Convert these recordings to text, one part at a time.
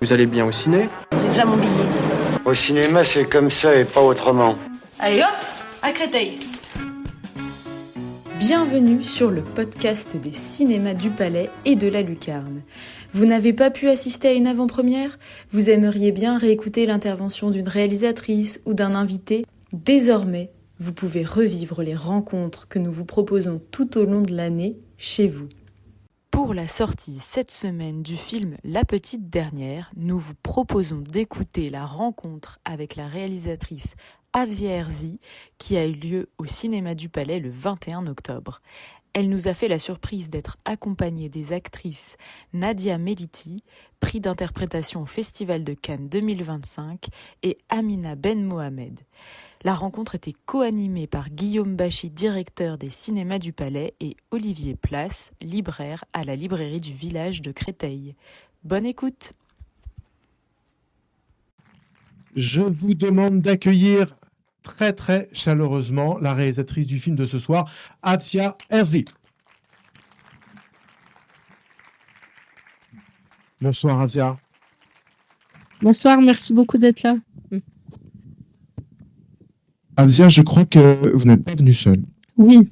Vous allez bien au ciné? J'ai déjà mon billet. Au cinéma, c'est comme ça et pas autrement. Allez hop, à Créteil. Bienvenue sur le podcast des cinémas du Palais et de la Lucarne. Vous n'avez pas pu assister à une avant-première? Vous aimeriez bien réécouter l'intervention d'une réalisatrice ou d'un invité? Désormais, vous pouvez revivre les rencontres que nous vous proposons tout au long de l'année chez vous. Pour la sortie cette semaine du film La Petite Dernière, nous vous proposons d'écouter la rencontre avec la réalisatrice Afzia Herzi qui a eu lieu au Cinéma du Palais le 21 octobre. Elle nous a fait la surprise d'être accompagnée des actrices Nadia Meliti, prix d'interprétation au Festival de Cannes 2025, et Amina Ben Mohamed. La rencontre était co-animée par Guillaume Bachy, directeur des Cinémas du Palais, et Olivier Place, libraire à la librairie du village de Créteil. Bonne écoute. Je vous demande d'accueillir très très chaleureusement la réalisatrice du film de ce soir, Afzia Herzi. Bonsoir Afzia. Bonsoir, merci beaucoup d'être là. Afzia, je crois que vous n'êtes pas venue seule. Oui,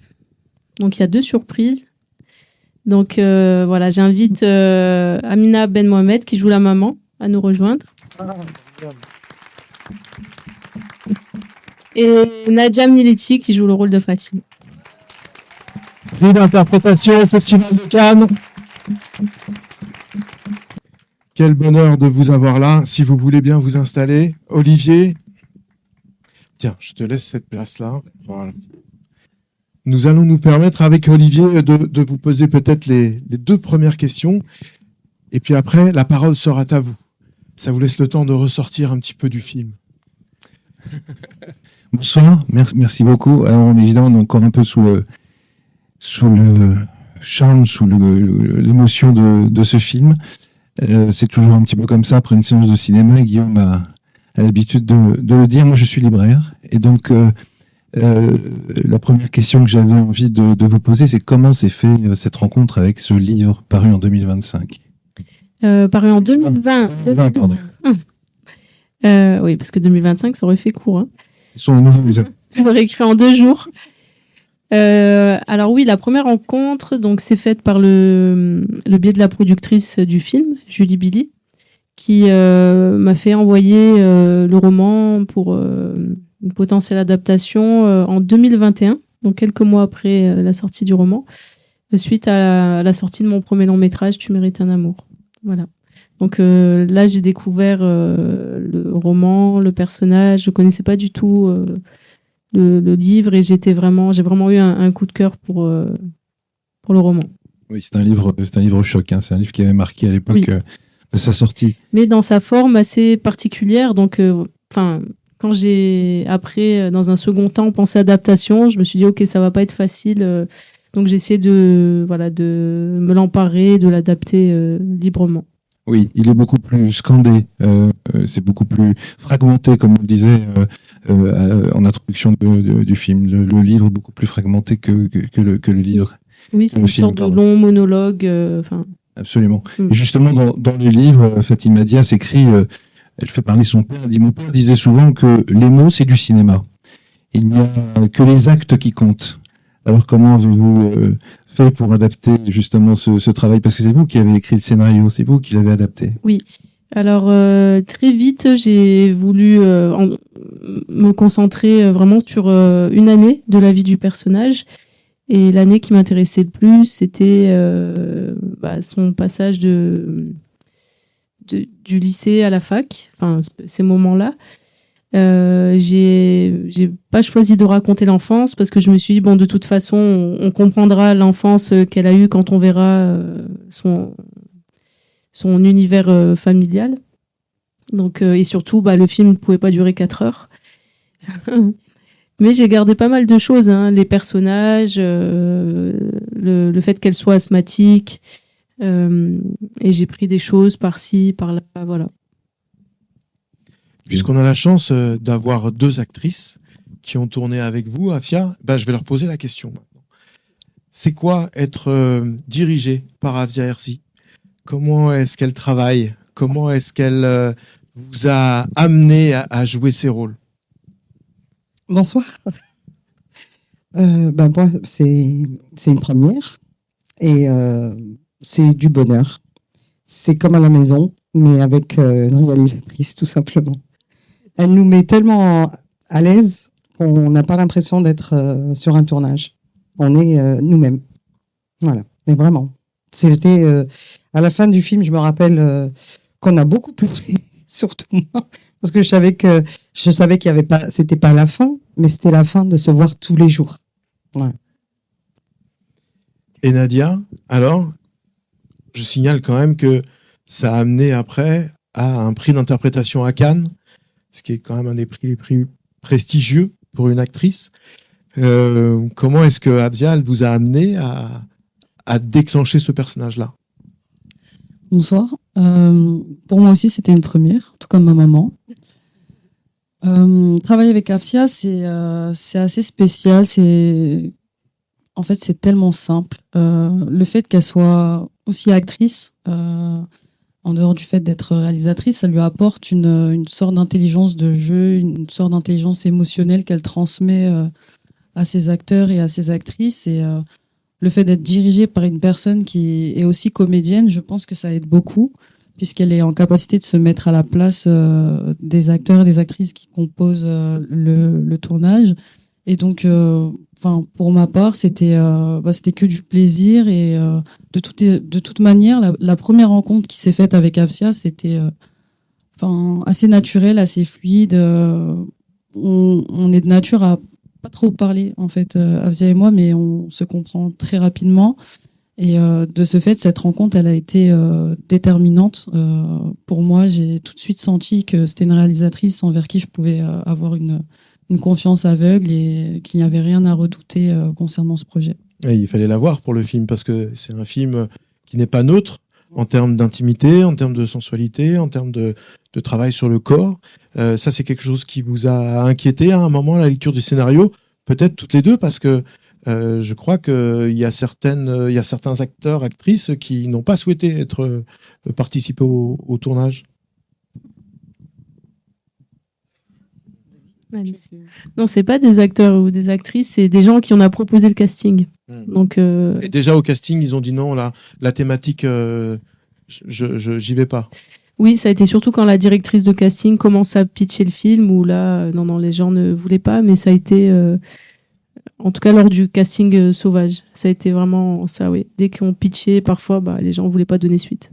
donc il y a deux surprises. Donc voilà, j'invite Amina Ben Mohamed qui joue la maman à nous rejoindre. Et Nadia Meliti qui joue le rôle de Fatima. Prix d'interprétation au Festival de Cannes. Quel bonheur de vous avoir là. Si vous voulez bien vous installer. Olivier, tiens, je te laisse cette place-là. Voilà. Nous allons nous permettre avec Olivier de vous poser peut-être les deux premières questions. Et puis après, la parole sera à vous. Ça vous laisse le temps de ressortir un petit peu du film. Bonsoir, merci beaucoup. Alors, on est évidemment encore un peu sous le charme, sous l'émotion de ce film. C'est toujours un petit peu comme ça après une séance de cinéma. Guillaume a l'habitude de le dire. Moi, je suis libraire. Et donc, la première question que j'avais envie de vous poser, c'est comment s'est fait cette rencontre avec ce livre paru en 2025 Paru en 2020. 2020, pardon. Oui, parce que 2025, ça aurait fait court. Hein. Ce sont les nouveaux. Je l'aurais écrit en 2 jours. Alors oui, la première rencontre donc c'est faite par le biais de la productrice du film, Julie Billy, qui m'a fait envoyer le roman pour une potentielle adaptation en 2021, donc quelques mois après la sortie du roman, suite à la sortie de mon premier long métrage, Tu mérites un amour. Voilà. Donc là, j'ai découvert le roman, le personnage. Je connaissais pas du tout le livre et j'ai vraiment eu un coup de cœur pour le roman. Oui, c'est un livre choc. Hein. C'est un livre qui avait marqué à l'époque de sa sortie. Mais dans sa forme assez particulière. Donc, quand j'ai après, dans un second temps, pensé adaptation, je me suis dit ok, ça va pas être facile. Donc j'ai essayé de me l'emparer, de l'adapter librement. Oui, il est beaucoup plus scandé, c'est beaucoup plus fragmenté, comme on le disait en introduction du film. Le livre est beaucoup plus fragmenté que le livre. Oui, c'est une sorte de long monologue. Absolument. Et justement, dans le livre, Fatima Diaz écrit, elle fait parler son père, elle dit « Mon père disait souvent que les mots, c'est du cinéma. Il n'y a que les actes qui comptent. » Alors, comment avez-vous fait pour adapter justement ce travail? Parce que c'est vous qui avez écrit le scénario, c'est vous qui l'avez adapté. Oui. Alors, très vite, j'ai voulu me concentrer vraiment sur une année de la vie du personnage. Et l'année qui m'intéressait le plus, c'était son passage du lycée à la fac, enfin, ces moments-là. J'ai pas choisi de raconter l'enfance parce que je me suis dit bon, de toute façon on comprendra l'enfance qu'elle a eue quand on verra son univers familial. Donc et surtout le film ne pouvait pas durer 4 heures. Mais j'ai gardé pas mal de choses, hein, les personnages, le fait qu'elle soit asthmatique, et j'ai pris des choses par-ci, par-là, voilà. Puisqu'on a la chance d'avoir 2 actrices qui ont tourné avec vous, Afzia, je vais leur poser la question maintenant. C'est quoi être dirigée par Afzia Herzi? Comment est-ce qu'elle travaille comment est-ce qu'elle vous a amené à jouer ces rôles? Bonsoir. Moi, c'est une première et c'est du bonheur. C'est comme à la maison, mais avec une réalisatrice, tout simplement. Elle nous met tellement à l'aise qu'on n'a pas l'impression d'être sur un tournage. On est nous-mêmes. Voilà, mais vraiment. C'était à la fin du film, je me rappelle qu'on a beaucoup pleuré, surtout moi, parce que je savais qu'il y avait pas, c'était pas la fin, mais c'était la fin de se voir tous les jours. Voilà. Et Nadia, alors, je signale quand même que ça a amené après à un prix d'interprétation à Cannes, ce qui est quand même un des prix les plus prestigieux pour une actrice. Comment est-ce que Avia, elle vous a amené à déclencher ce personnage-là? Bonsoir. Pour moi aussi, c'était une première, tout comme ma maman. Travailler avec Afsia, c'est assez spécial. En fait, c'est tellement simple. Le fait qu'elle soit aussi actrice, en dehors du fait d'être réalisatrice, ça lui apporte une sorte d'intelligence de jeu, une sorte d'intelligence émotionnelle qu'elle transmet à ses acteurs et à ses actrices. Et le fait d'être dirigée par une personne qui est aussi comédienne, je pense que ça aide beaucoup, puisqu'elle est en capacité de se mettre à la place des acteurs et des actrices qui composent le tournage. Et donc, pour ma part, c'était que du plaisir. Et de toute manière, la première rencontre qui s'est faite avec Afsia, c'était assez naturel, assez fluide. On est de nature à pas trop parler, en fait, Afsia et moi, mais on se comprend très rapidement. Et de ce fait, cette rencontre, elle a été déterminante. Pour moi, j'ai tout de suite senti que c'était une réalisatrice envers qui je pouvais avoir une confiance aveugle et qu'il n'y avait rien à redouter concernant ce projet. Et il fallait la voir pour le film, parce que c'est un film qui n'est pas neutre en termes d'intimité, en termes de sensualité, en termes de travail sur le corps. Ça, c'est quelque chose qui vous a inquiété à un moment, la lecture du scénario, peut-être toutes les deux, parce que je crois qu'il y a certains acteurs, actrices qui n'ont pas souhaité participer au tournage. Non, c'est pas des acteurs ou des actrices, c'est des gens qui on a proposé le casting. Donc, Et déjà au casting, ils ont dit non, la thématique, j'y vais pas. Oui, ça a été surtout quand la directrice de casting commence à pitcher le film, où là, non, les gens ne voulaient pas, mais ça a été, en tout cas lors du casting Sauvage, ça a été vraiment ça, oui. Dès qu'on pitchait, parfois, les gens voulaient pas donner suite.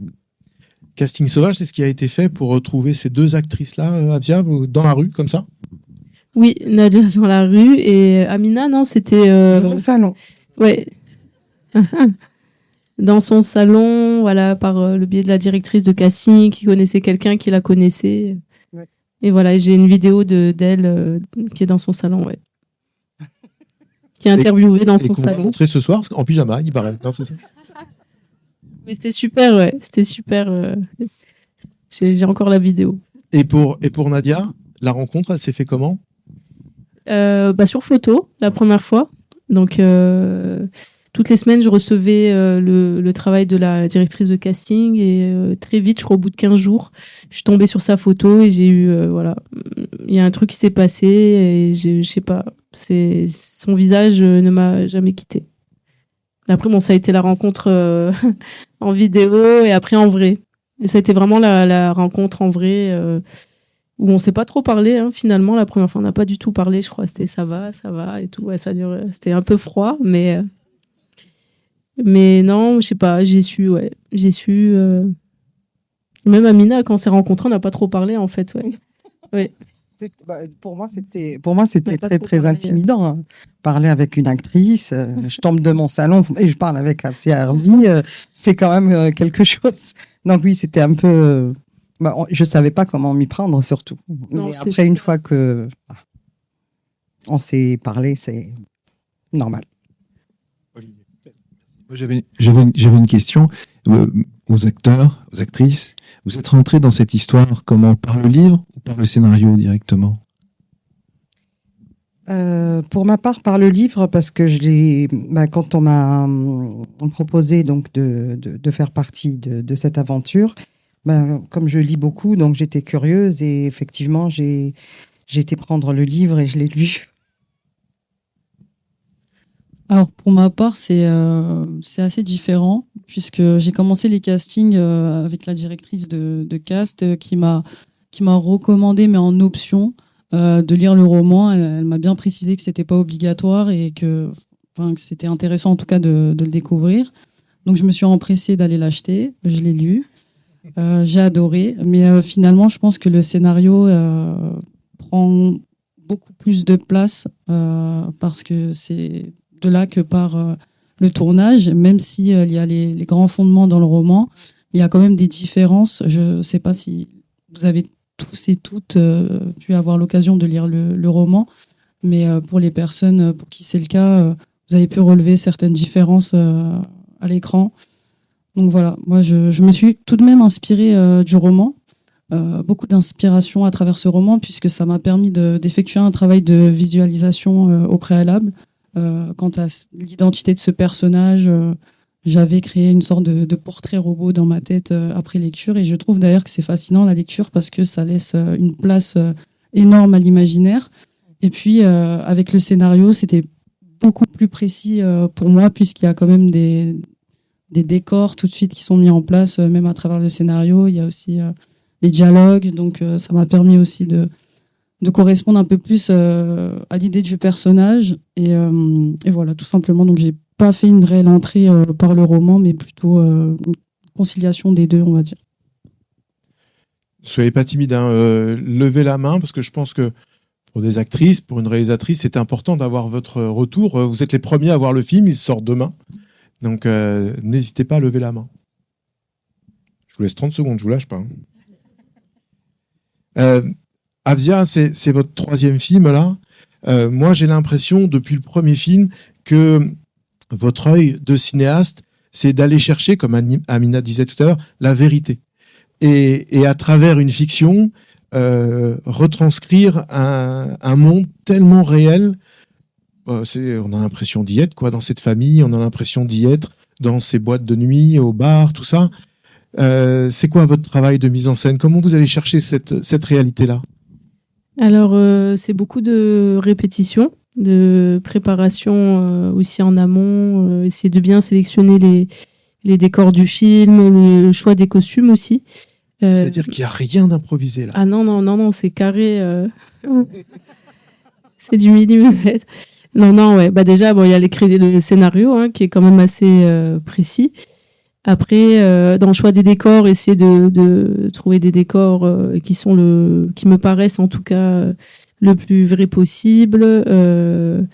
Casting Sauvage, c'est ce qui a été fait pour retrouver ces deux actrices-là, Adia, dans la rue, comme ça? Oui, Nadia dans la rue et Amina, non, c'était... Dans le salon. Ouais. Dans son salon, voilà, par le biais de la directrice de casting qui connaissait quelqu'un qui la connaissait. Ouais. Et voilà, j'ai une vidéo d'elle qui est dans son salon, ouais. Qui est interviewée dans son salon. Et qu'on va montrer ce soir, en pyjama, il paraît. Non, c'est ça. Mais c'était super, ouais. C'était super. J'ai encore la vidéo. Et pour Nadia, la rencontre, elle s'est fait comment? Sur photo, la première fois. Donc, toutes les semaines, je recevais le travail de la directrice de casting et très vite, je crois au bout de 15 jours, je suis tombée sur sa photo et j'ai eu, il y a un truc qui s'est passé et je sais pas, son visage ne m'a jamais quitté. Après, bon, ça a été la rencontre en vidéo et après en vrai. Et ça a été vraiment la rencontre en vrai où on s'est pas trop parlé, hein, finalement. La première fois, on n'a pas du tout parlé, je crois. C'était ça va et tout. Ouais, ça dure. C'était un peu froid, mais non, je sais pas. J'ai su. Même Amina, quand on s'est rencontrés, on n'a pas trop parlé, en fait. Ouais. Ouais. Pour moi, c'était très, très intimidant. Hein. Parler avec une actrice, je tombe de mon salon et je parle avec Afsia Harzi, c'est quand même quelque chose. Donc oui, c'était un peu... je savais pas comment m'y prendre, surtout. Non, mais après, une fois que on s'est parlé, c'est normal. J'avais une question aux acteurs, aux actrices. Vous êtes rentrés dans cette histoire comment? Par le livre ou par le scénario directement? Pour ma part, par le livre, parce que quand on m'a proposé donc de faire partie de cette aventure, comme je lis beaucoup, donc j'étais curieuse et effectivement, j'ai été prendre le livre et je l'ai lu. Alors pour ma part, c'est assez différent puisque j'ai commencé les castings avec la directrice de cast qui m'a recommandé, mais en option, de lire le roman. Elle m'a bien précisé que c'était pas obligatoire et que c'était intéressant en tout cas de le découvrir. Donc je me suis empressée d'aller l'acheter. Je l'ai lu. J'ai adoré, mais finalement, je pense que le scénario prend beaucoup plus de place parce que c'est de là que part le tournage, même si il y a les grands fondements dans le roman, il y a quand même des différences. Je ne sais pas si vous avez tous et toutes pu avoir l'occasion de lire le roman, mais pour les personnes pour qui c'est le cas, vous avez pu relever certaines différences à l'écran. Donc voilà, moi je me suis tout de même inspirée du roman, beaucoup d'inspiration à travers ce roman, puisque ça m'a permis d'effectuer un travail de visualisation au préalable. Quant à l'identité de ce personnage, j'avais créé une sorte de portrait robot dans ma tête après lecture, et je trouve d'ailleurs que c'est fascinant la lecture parce que ça laisse une place énorme à l'imaginaire. Et puis avec le scénario, c'était beaucoup plus précis pour moi, puisqu'il y a quand même des décors tout de suite qui sont mis en place, même à travers le scénario. Il y a aussi les dialogues, donc ça m'a permis aussi de correspondre un peu plus à l'idée du personnage. Et voilà, tout simplement. Donc, j'ai pas fait une réelle entrée par le roman, mais plutôt une conciliation des deux, on va dire. Soyez pas timide, hein, levez la main, parce que je pense que pour des actrices, pour une réalisatrice, c'est important d'avoir votre retour. Vous êtes les premiers à voir le film, il sort demain. Donc, n'hésitez pas à lever la main. Je vous laisse 30 secondes, je vous lâche pas. Avzia, c'est votre troisième film là. Moi, j'ai l'impression depuis le premier film que votre œil de cinéaste, c'est d'aller chercher, comme Amina disait tout à l'heure, la vérité. Et à travers une fiction, retranscrire un monde tellement réel. On a l'impression d'y être, quoi, dans cette famille. On a l'impression d'y être dans ces boîtes de nuit, au bar, tout ça. C'est quoi votre travail de mise en scène? Comment vous allez chercher cette réalité-là? Alors, c'est beaucoup de répétition, de préparation aussi en amont, essayer de bien sélectionner les décors du film, le choix des costumes aussi. C'est-à-dire qu'il n'y a rien d'improvisé là. Ah non, c'est carré. C'est du millimètre. Non, ouais. Bah déjà, bon, il y a le scénario hein, qui est quand même assez précis. Après, dans le choix des décors, essayer de trouver des décors qui me paraissent en tout cas le plus vrai possible. De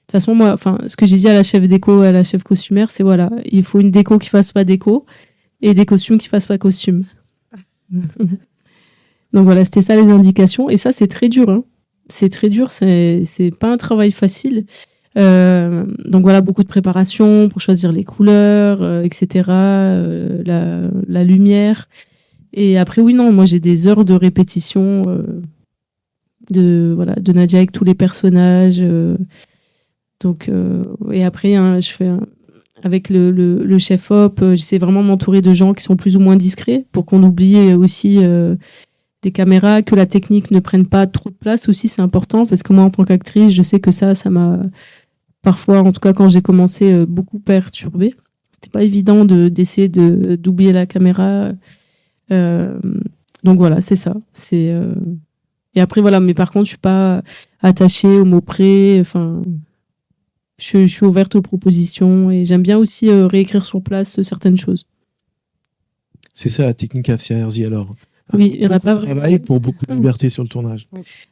toute façon, moi, enfin, ce que j'ai dit à la chef déco, à la chef costumière, c'est voilà, il faut une déco qui fasse pas déco et des costumes qui fassent pas costume. Donc voilà, c'était ça les indications. Et ça, c'est très dur. Hein. C'est très dur. C'est pas un travail facile. Donc voilà, beaucoup de préparation pour choisir les couleurs, etc. La lumière. Et après, oui, non, moi j'ai des heures de répétition de Nadia avec tous les personnages. Donc, et après, hein, je fais avec le chef op, j'essaie vraiment de m'entourer de gens qui sont plus ou moins discrets pour qu'on oublie aussi des caméras, que la technique ne prenne pas trop de place aussi, c'est important parce que moi en tant qu'actrice, je sais que ça m'a parfois, en tout cas quand j'ai commencé, beaucoup perturbée. C'était pas évident d'essayer d'oublier la caméra. Donc voilà, c'est ça. Et après voilà, mais par contre, je suis pas attachée au mot près. Enfin, je suis ouverte aux propositions et j'aime bien aussi réécrire sur place certaines choses. C'est ça la technique Afsia Herzi alors. Oui, il y en a pas vraiment. Travail pour beaucoup de liberté sur le tournage.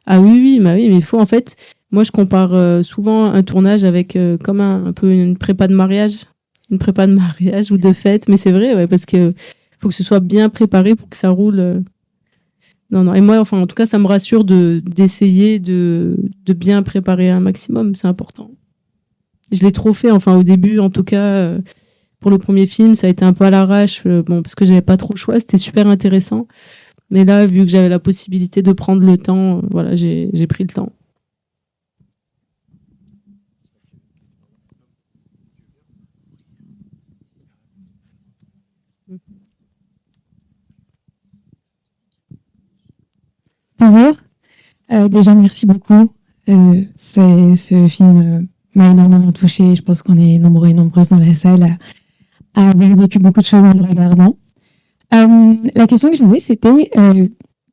Ah oui, mais il faut en fait. Moi, je compare souvent un tournage avec comme un peu une prépa de mariage, ou de fête. Mais c'est vrai, ouais, parce que faut que ce soit bien préparé pour que ça roule. Non. Et moi, enfin, en tout cas, ça me rassure d'essayer de bien préparer un maximum. C'est important. Je l'ai trop fait, enfin, au début, en tout cas, pour le premier film, ça a été un peu à l'arrache, parce que j'avais pas trop le choix. C'était super intéressant. Mais là, vu que j'avais la possibilité de prendre le temps, voilà, j'ai pris le temps. bonjour. Déjà, merci beaucoup. Ce film m'a énormément touchée. Je pense qu'on est nombreux et nombreuses dans la salle à avoir vécu beaucoup de choses en le regardant. La question que j'avais, c'était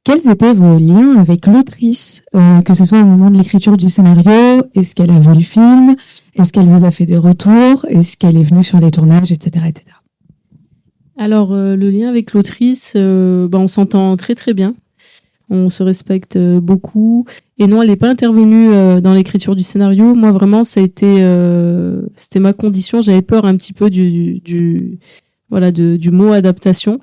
quels étaient vos liens avec l'autrice, que ce soit au moment de l'écriture du scénario? Est-ce qu'elle a vu le film? Est-ce qu'elle vous a fait des retours? Est-ce qu'elle est venue sur les tournages, etc., etc. Alors, le lien avec l'autrice, on s'entend très très bien. On se respecte beaucoup. Et non, elle n'est pas intervenue dans l'écriture du scénario. Moi, vraiment, ça a été, c'était ma condition. J'avais peur un petit peu du mot adaptation.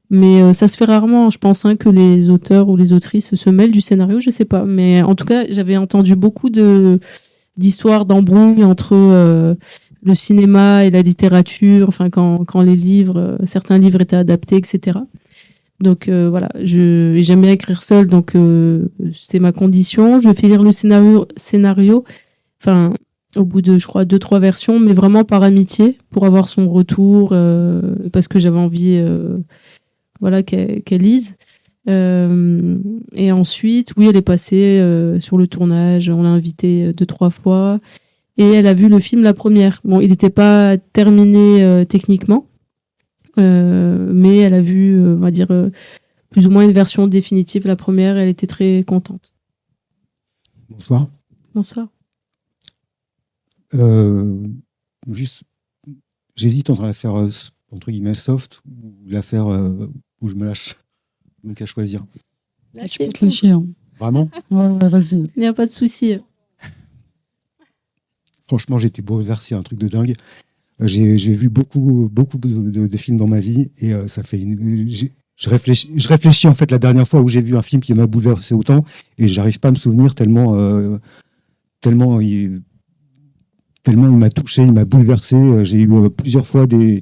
Mais ça se fait rarement, je pense, que les auteurs ou les autrices se mêlent du scénario, je sais pas. Mais en tout cas, j'avais entendu beaucoup d'histoires d'embrouilles entre le cinéma et la littérature, enfin quand les livres, certains livres étaient adaptés, etc. Donc voilà, j'aime bien écrire seule, donc c'est ma condition. Je fais lire le scénario, enfin au bout de, je crois, 2-3 versions, mais vraiment par amitié, pour avoir son retour, parce que j'avais envie qu'elle lise. Et ensuite, oui, elle est passée sur le tournage, on l'a invitée 2-3 fois, et elle a vu le film la première. Bon, il n'était pas terminé techniquement, mais elle a vu, on va dire, plus ou moins une version définitive la première, elle était très contente. Bonsoir. Bonsoir. Juste, j'hésite entre la faire entre guillemets soft ou la faire où je me lâche. Donc à choisir. Je peux te lâcher. Hein. Vraiment? Ouais, vas-y. Il n'y a pas de souci. Franchement, j'ai été bouleversé, un truc de dingue. J'ai vu beaucoup de films dans ma vie et ça fait je réfléchis en fait la dernière fois où j'ai vu un film qui m'a bouleversé autant et j'arrive pas à me souvenir tellement il m'a touché, il m'a bouleversé. J'ai eu plusieurs fois des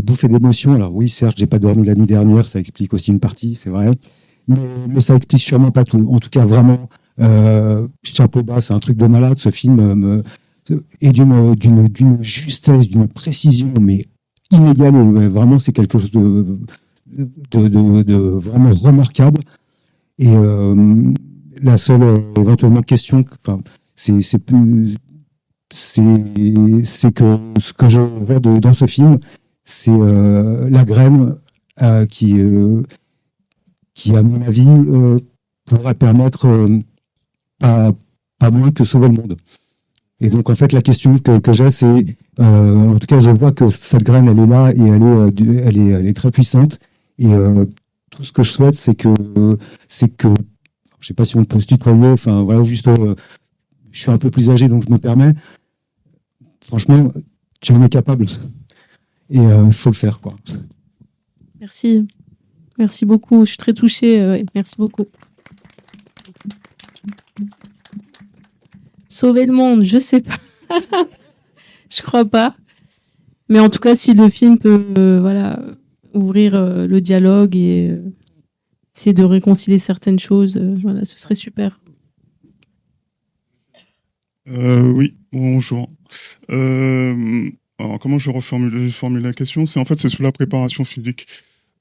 bouffées d'émotions. Alors oui, certes, j'ai pas dormi la nuit dernière, ça explique aussi une partie, c'est vrai, mais ça explique sûrement pas tout. En tout cas, vraiment, chapeau bas, c'est un truc de malade. Ce film est d'une justesse, d'une précision, mais inégalée. Vraiment, c'est quelque chose de vraiment remarquable. Et la seule éventuellement question, c'est que ce que je vois dans ce film, c'est la graine qui, à mon avis, pourrait permettre pas moins que sauver le monde. Et donc, en fait, la question que j'ai, c'est, en tout cas, je vois que cette graine, elle est là et elle est très puissante. Et tout ce que je souhaite, c'est que, je sais pas si on peut se tutoyer, enfin, voilà, juste, je suis un peu plus âgé, donc je me permets. Franchement, tu en es capable. Et il faut le faire, quoi. Merci. Merci beaucoup. Je suis très touchée. Merci beaucoup. Sauver le monde, je sais pas. Je crois pas. Mais en tout cas, si le film peut ouvrir le dialogue et essayer de réconcilier certaines choses, ce serait super. Oui, bonjour. Alors, comment je formule la question? C'est sur la préparation physique.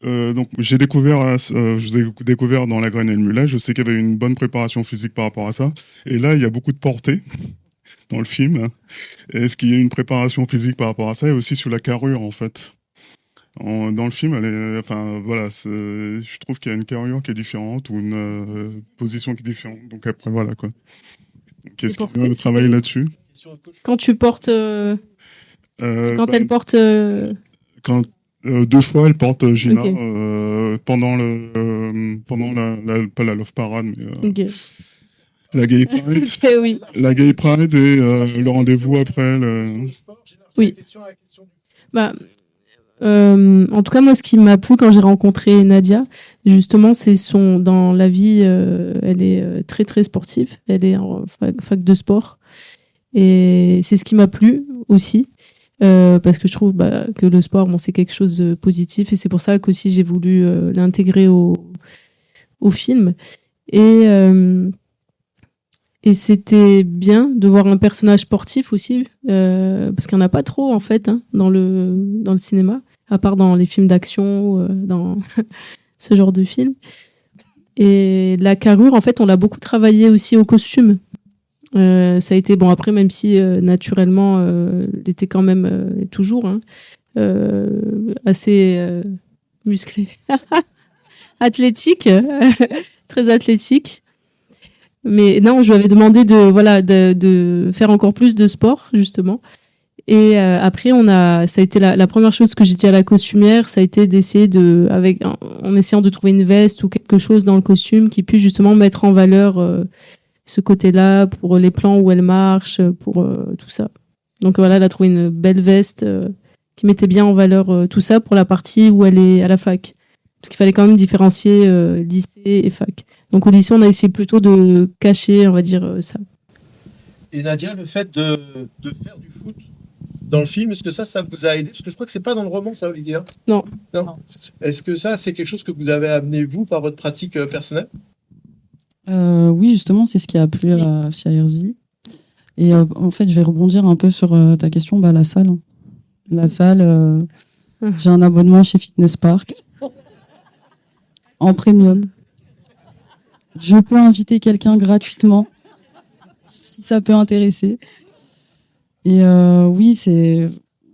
Donc, je vous ai découvert dans La Graine et le Mulet. Je sais qu'il y avait une bonne préparation physique par rapport à ça. Et là, il y a beaucoup de portée dans le film. Est-ce qu'il y a une préparation physique par rapport à ça? Et aussi sur la carrure, en fait. Dans le film, je trouve qu'il y a une carrure qui est différente ou une position qui est différente. Donc après, voilà, quoi. Qu'est-ce qu'il y a de travailler là-dessus? Quand tu portes... quand elle porte... Quand... 2 fois, elle porte Gina Okay. pendant pas la Love Parade, mais Okay. la Gay Pride. Oui. La Gay Pride et le rendez-vous après. Oui. En tout cas, moi, ce qui m'a plu quand j'ai rencontré Nadia, justement, c'est dans la vie, elle est très très sportive. Elle est en fac de sport, et c'est ce qui m'a plu aussi. Parce que je trouve que le sport, c'est quelque chose de positif, et c'est pour ça qu'aussi j'ai voulu l'intégrer au film. Et c'était bien de voir un personnage sportif aussi, parce qu'il n'y en a pas trop en fait dans le cinéma, à part dans les films d'action, ce genre de film. Et la carrure, en fait, on l'a beaucoup travaillé aussi au costume. Ça a été, bon, après, même si naturellement, il était quand même toujours assez musclé. Athlétique, très athlétique. Mais non, je lui avais demandé de faire encore plus de sport, justement. Et après, ça a été la première chose que j'ai dit à la costumière, ça a été d'essayer en essayant de trouver une veste ou quelque chose dans le costume qui puisse justement mettre en valeur ce côté-là pour les plans où elle marche, pour tout ça. Donc voilà, elle a trouvé une belle veste qui mettait bien en valeur tout ça pour la partie où elle est à la fac. Parce qu'il fallait quand même différencier lycée et fac. Donc au lycée, on a essayé plutôt de cacher, on va dire, ça. Et Nadia, le fait de faire du foot dans le film, est-ce que ça vous a aidé? Parce que je crois que c'est pas dans le roman, ça, Olivier. Non. Est-ce que ça, c'est quelque chose que vous avez amené, vous, par votre pratique personnelle? Oui, justement, c'est ce qui a plu à Fiaherzi. Et en fait, je vais rebondir un peu sur ta question, la salle. La salle, j'ai un abonnement chez Fitness Park. En premium. Je peux inviter quelqu'un gratuitement si ça peut intéresser. Et oui, c'est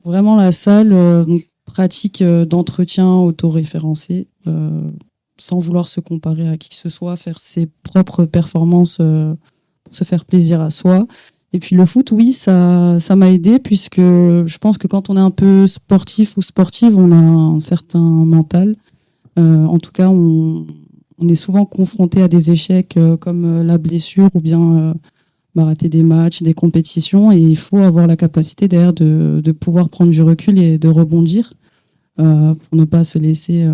vraiment la salle pratique d'entretien autoréférencé, sans vouloir se comparer à qui que ce soit, faire ses propres performances pour se faire plaisir à soi. Et puis le foot, oui, ça m'a aidé puisque je pense que quand on est un peu sportif ou sportive, on a un certain mental. En tout cas, on est souvent confronté à des échecs comme la blessure ou bien rater des matchs, des compétitions. Et il faut avoir la capacité derrière de pouvoir prendre du recul et de rebondir pour ne pas se laisser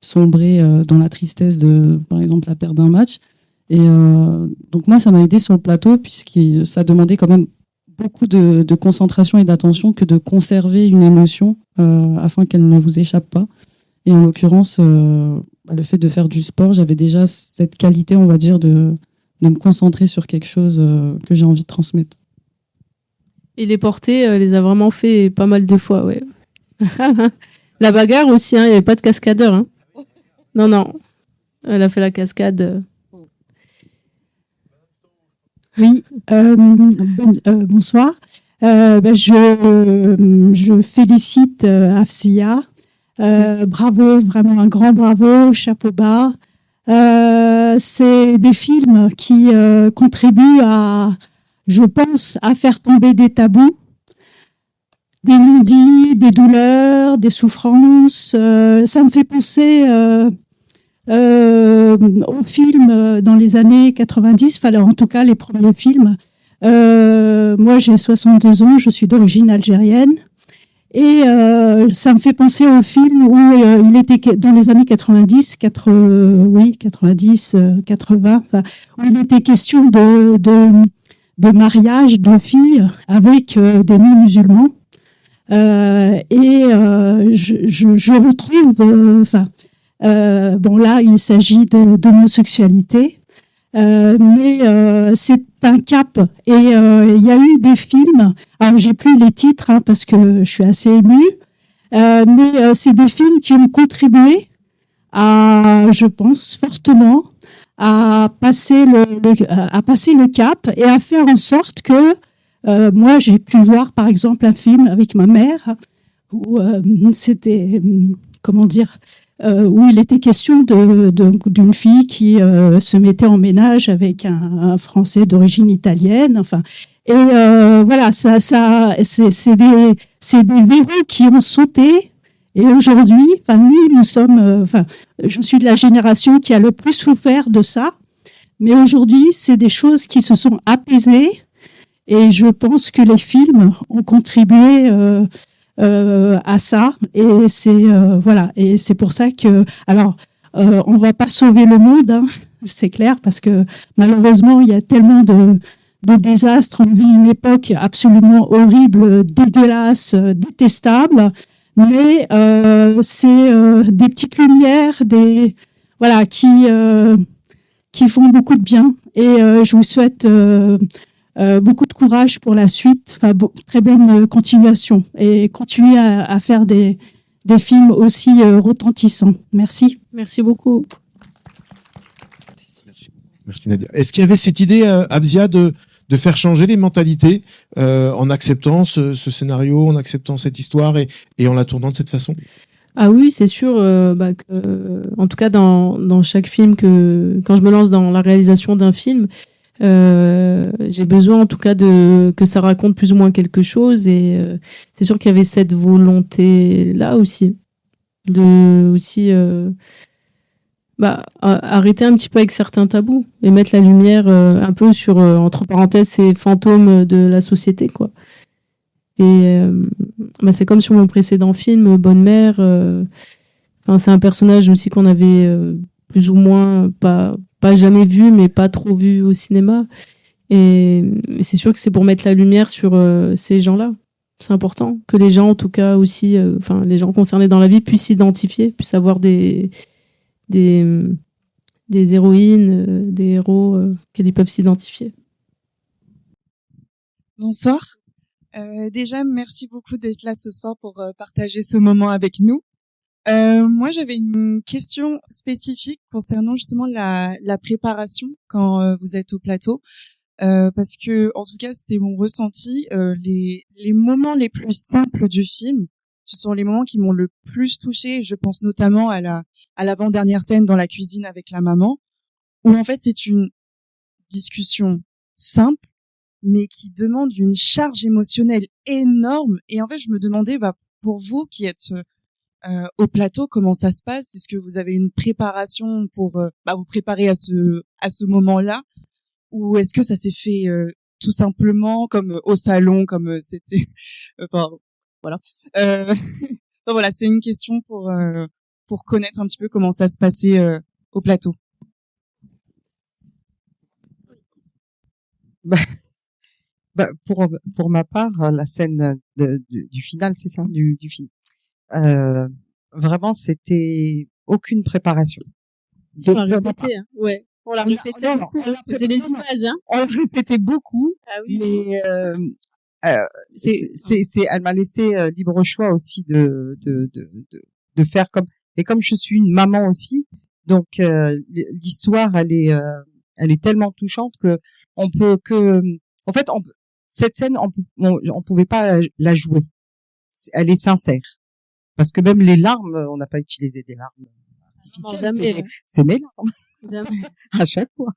sombrer dans la tristesse de, par exemple, la perte d'un match. Et donc moi, ça m'a aidé sur le plateau puisque ça demandait quand même beaucoup de concentration et d'attention que de conserver une émotion afin qu'elle ne vous échappe pas. Et en l'occurrence, le fait de faire du sport, j'avais déjà cette qualité, on va dire, de me concentrer sur quelque chose que j'ai envie de transmettre. Et les portées, les a vraiment fait pas mal de fois, ouais. La bagarre aussi, il n'y avait pas de cascadeur. Hein. Non. Elle a fait la cascade. Oui, bonsoir. Je félicite Afsia. Bravo, vraiment un grand bravo, chapeau bas. C'est des films qui contribuent je pense, à faire tomber des tabous, des non-dits, des douleurs, des souffrances. Ça me fait penser aux films dans les années 90, en tout cas les premiers films. Moi, j'ai 62 ans, je suis d'origine algérienne. Et ça me fait penser au film où il était dans les années 90, 80, où il était question de mariage de filles avec des non-musulmans. Je retrouve, bon là, il s'agit d'homosexualité. Mais c'est un cap et il y a eu des films, alors j'ai plus les titres parce que je suis assez émue, mais c'est des films qui ont contribué je pense fortement à passer le cap et à faire en sorte que moi j'ai pu voir par exemple un film avec ma mère où c'était où il était question d'une fille qui se mettait en ménage avec un Français d'origine italienne. Enfin, et voilà, c'est des verrous qui ont sauté. Et aujourd'hui, nous sommes, je suis de la génération qui a le plus souffert de ça. Mais aujourd'hui, c'est des choses qui se sont apaisées. Et je pense que les films ont contribué à ça, et c'est pour ça que on va pas sauver le monde, hein, c'est clair, parce que malheureusement il y a tellement de désastres. On vit une époque absolument horrible, dégueulasse, détestable, mais c'est des petites lumières, qui font beaucoup de bien, et je vous souhaite beaucoup de courage pour la suite, très bonne continuation, et continuer à faire des des films aussi retentissants. Merci. Merci beaucoup. Merci Nadia. Est-ce qu'il y avait cette idée, Abzia, de faire changer les mentalités en acceptant ce scénario, en acceptant cette histoire et en la tournant de cette façon? Ah oui, c'est sûr. En tout cas, dans chaque film, quand je me lance dans la réalisation d'un film, j'ai besoin en tout cas que ça raconte plus ou moins quelque chose. Et c'est sûr qu'il y avait cette volonté-là aussi, arrêter un petit peu avec certains tabous et mettre la lumière un peu sur, entre parenthèses, ces fantômes de la société, quoi. Et c'est comme sur mon précédent film, Bonne Mère. C'est un personnage aussi qu'on avait plus ou moins pas jamais vu, mais pas trop vu au cinéma. Et c'est sûr que c'est pour mettre la lumière sur ces gens-là. C'est important que les gens, en tout cas aussi, les gens concernés dans la vie puissent s'identifier, puissent avoir des héroïnes, des héros qu'ils peuvent s'identifier. Bonsoir. Déjà, merci beaucoup d'être là ce soir pour partager ce moment avec nous. Moi, j'avais une question spécifique concernant justement la préparation quand vous êtes au plateau, parce que en tout cas, c'était mon ressenti. Les moments les plus simples du film, ce sont les moments qui m'ont le plus touchée. Je pense notamment à l'avant-dernière scène dans la cuisine avec la maman, où en fait c'est une discussion simple, mais qui demande une charge émotionnelle énorme. Et en fait, je me demandais, pour vous qui êtes au plateau, comment ça se passe? Est-ce que vous avez une préparation pour vous préparer à ce moment-là, ou est-ce que ça s'est fait tout simplement comme au salon, comme c'était voilà. Donc voilà, c'est une question pour connaître un petit peu comment ça se passait au plateau. Pour ma part, la scène du final, c'est ça, du film. Vraiment, c'était aucune préparation. On l'a répété, hein. Ouais. On l'a répété. J'ai les images, hein. On l'a répété beaucoup. Ah oui. Mais elle m'a laissé libre choix aussi de faire comme je suis une maman aussi, donc l'histoire elle est tellement touchante que cette scène on pouvait pas la jouer. Elle est sincère, parce que même les larmes, on n'a pas utilisé des larmes artificielles. C'est mes larmes. Jamais. À chaque fois.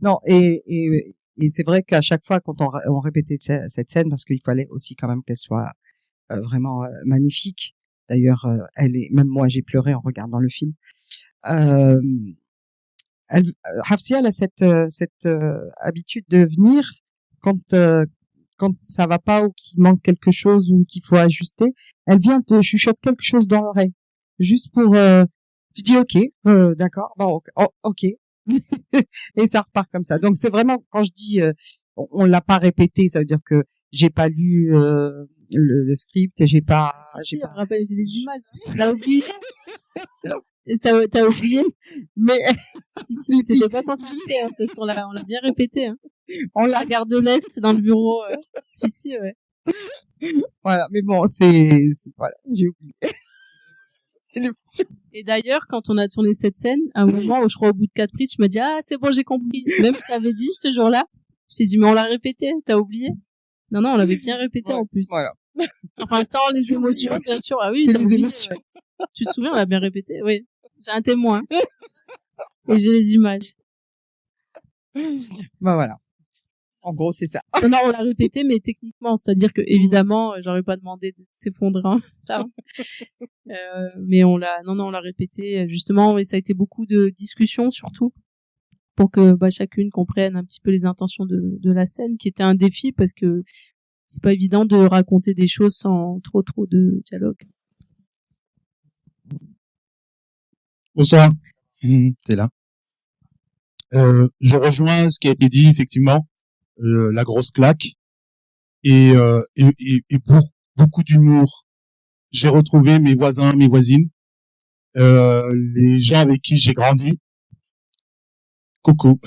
Non, et c'est vrai qu'à chaque fois quand on répétait cette scène, parce qu'il fallait aussi quand même qu'elle soit vraiment magnifique. D'ailleurs, même moi j'ai pleuré en regardant le film. Hafsia, elle a cette habitude de venir quand ça va pas ou qu'il manque quelque chose ou qu'il faut ajuster, elle vient te chuchoter quelque chose dans l'oreille, juste pour tu dis ok, d'accord, bon, ok. Et ça repart comme ça. Donc c'est vraiment, quand je dis on l'a pas répété, ça veut dire que j'ai pas lu le script et j'ai pas. J'ai des images. T'as oublié. T'as oublié. Mais si, t'étais pas concentré, hein, parce qu'on l'a bien répété. Hein. On la garde de l'Est dans le bureau. Si, ouais. Voilà, mais bon, voilà, j'ai oublié. C'est l'émotion. Et d'ailleurs, quand on a tourné cette scène, à un moment où je crois au bout de 4 prises, je me dis c'est bon, j'ai compris. Même ce que t'avais dit ce jour-là, je t'ai dit mais on l'a répété, t'as oublié? Non, on l'avait bien répété en plus. Voilà. Enfin, sans les émotions, bien sûr. Ah oui, t'as oublié. Ouais. Tu te souviens, on l'a bien répété. Oui, j'ai un témoin. Et j'ai les images. Voilà. En gros, c'est ça. Non, on l'a répété, mais techniquement, c'est-à-dire que évidemment, j'aurais pas demandé de s'effondrer. Mais on l'a répété justement, et ça a été beaucoup de discussions surtout pour que chacune comprenne un petit peu les intentions de la scène, qui était un défi parce que c'est pas évident de raconter des choses sans trop de dialogue. Bonsoir. T'es là. Je rejoins ce qui a été dit, effectivement. La grosse claque et pour beaucoup d'humour. J'ai retrouvé mes voisins, mes voisines, les gens avec qui j'ai grandi. Coucou.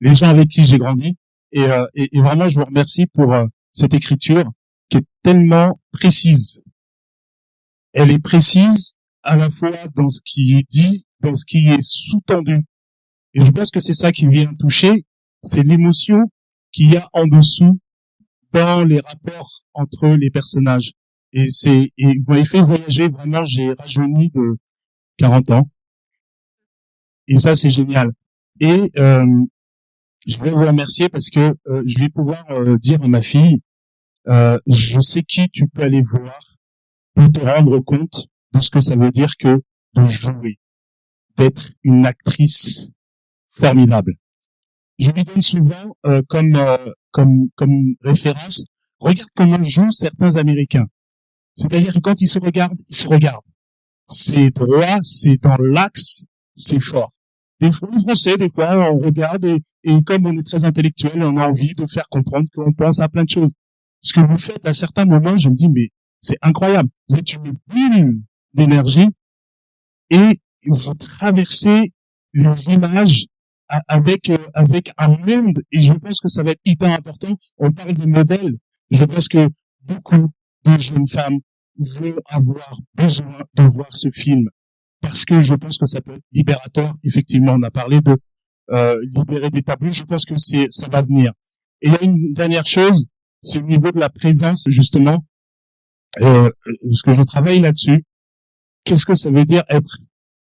Les gens avec qui j'ai grandi et vraiment je vous remercie pour cette écriture qui est tellement précise. elle est précise à la fois dans ce qui est dit, dans ce qui est sous-tendu. Et je pense que c'est ça qui vient toucher, c'est l'émotion qu'il y a en dessous dans les rapports entre les personnages. Et vous m'avez fait voyager, vraiment, j'ai rajeuni de 40 ans. Et ça, c'est génial. Et je vais vous remercier parce que je vais pouvoir dire à ma fille, je sais qui tu peux aller voir pour te rendre compte de ce que ça veut dire que de jouer, d'être une actrice formidable. Je lui donne souvent comme référence, regarde comment jouent certains Américains. C'est-à-dire que quand ils se regardent, c'est droit, c'est dans l'axe, c'est fort. Les Français, des fois, on regarde et comme on est très intellectuel, on a envie de faire comprendre qu'on pense à plein de choses. Ce que vous faites à certains moments, je me dis, mais c'est incroyable. Vous êtes une bulle d'énergie et vous traversez les images avec un monde, et je pense que ça va être hyper important. On parle de modèles. Je pense que beaucoup de jeunes femmes vont avoir besoin de voir ce film parce que je pense que ça peut être libérateur. Effectivement, on a parlé de libérer des tabous. Je pense que ça va venir. Et il y a une dernière chose, c'est au niveau de la présence, justement. Parce que je travaille là-dessus. Qu'est-ce que ça veut dire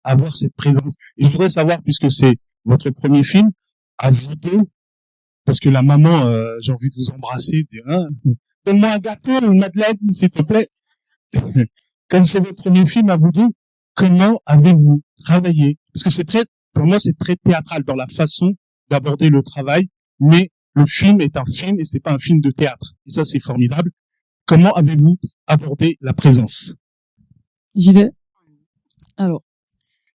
avoir cette présence? Et je voudrais savoir, puisque c'est votre premier film, à vous deux, parce que la maman, j'ai envie de vous embrasser, de dire, donne-moi un gâteau, une madeleine, s'il te plaît. Comme c'est votre premier film à vous deux, comment avez-vous travaillé? Parce que pour moi, c'est très théâtral dans la façon d'aborder le travail, mais le film est un film et c'est pas un film de théâtre. Et ça, c'est formidable. Comment avez-vous abordé la présence? J'y vais. Alors,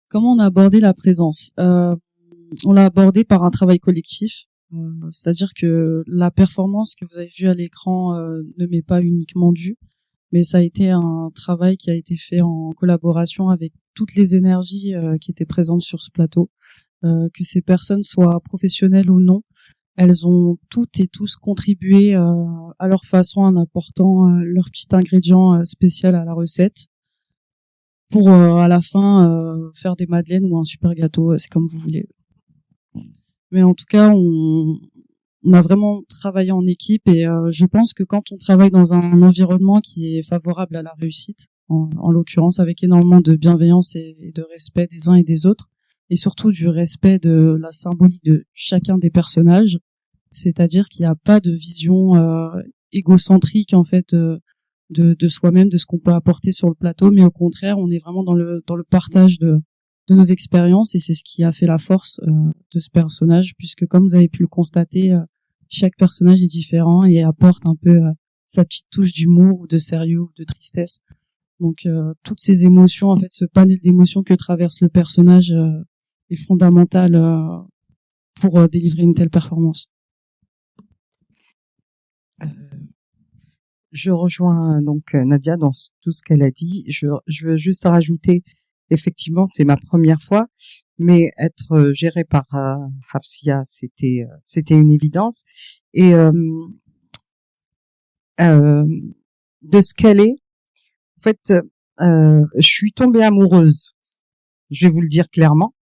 comment on a abordé la présence? On l'a abordé par un travail collectif, c'est-à-dire que la performance que vous avez vue à l'écran ne m'est pas uniquement due, mais ça a été un travail qui a été fait en collaboration avec toutes les énergies qui étaient présentes sur ce plateau, que ces personnes soient professionnelles ou non. Elles ont toutes et tous contribué à leur façon en apportant leur petit ingrédient spécial à la recette pour à la fin faire des madeleines ou un super gâteau, c'est comme vous voulez. Mais en tout cas, on a vraiment travaillé en équipe et je pense que quand on travaille dans un environnement qui est favorable à la réussite, en l'occurrence avec énormément de bienveillance et de respect des uns et des autres, et surtout du respect de la symbolique de chacun des personnages, c'est-à-dire qu'il n'y a pas de vision égocentrique en fait de soi-même, de ce qu'on peut apporter sur le plateau, mais au contraire, on est vraiment dans le partage de nos expériences et c'est ce qui a fait la force de ce personnage, puisque comme vous avez pu le constater, chaque personnage est différent et apporte un peu sa petite touche d'humour ou de sérieux ou de tristesse. Donc toutes ces émotions, en fait, ce panel d'émotions que traverse le personnage est fondamental pour délivrer une telle performance. Je rejoins donc Nadia dans tout ce qu'elle a dit. Je veux juste rajouter, effectivement, c'est ma première fois, mais être gérée par Hafsia, c'était une évidence. Et de ce qu'elle est, en fait, je suis tombée amoureuse. Je vais vous le dire clairement,